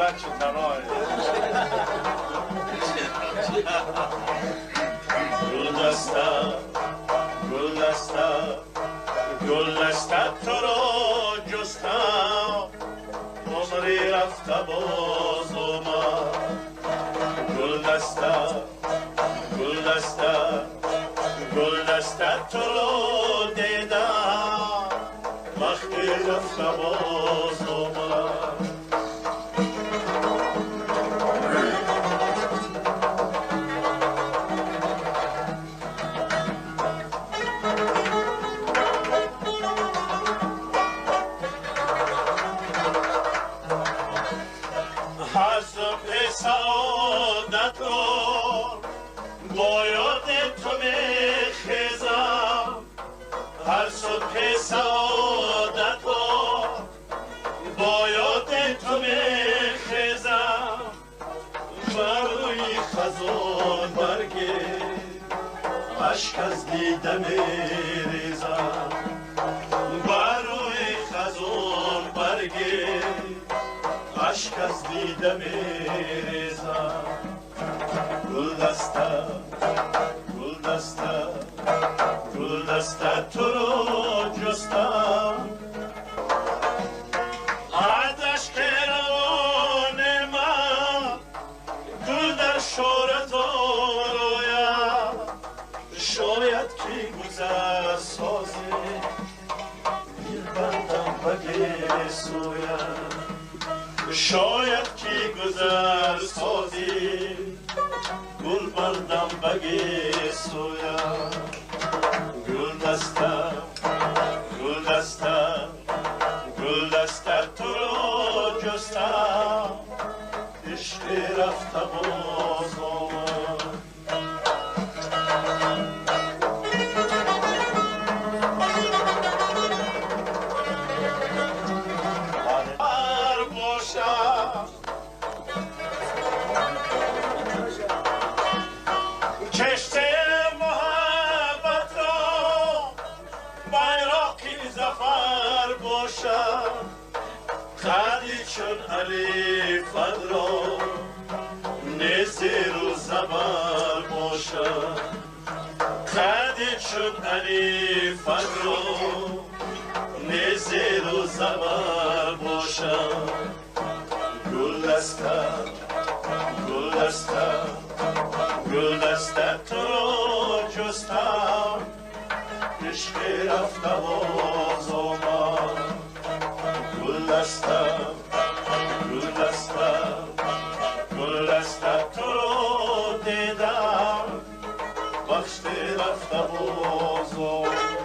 دولت چه تنهای گل دسته تو را جستم عمری رفته باز اومد گل دسته تو را دیدم وقتی رفته باز اومد سعادت کن با یاد تو میخیزم هر صبح سعادت کن با یاد تو میخیزم بروی خزان برگی اشک از دیده میریزم بروی خزان برگی اشک از دیده میریزم گل دسته تو رو جستم از اشک روان من گل در شوره تو رویم شاید که گذر سازی بندم بگی سویم شاید که گذر سازی گل بردم بگی سویم گل دسته تو رو جستم عشق رفته باز آمد کشته محبت را بیراقی زفر باشد قدی چون علیفت را نزیر و زبر باشد قدی چون علیفت را نزیر و زبر باشد گل دسته تو رو جستم عشق رفته باز آمد گل دسته تو رو دیدم وقتی رفته باز آمد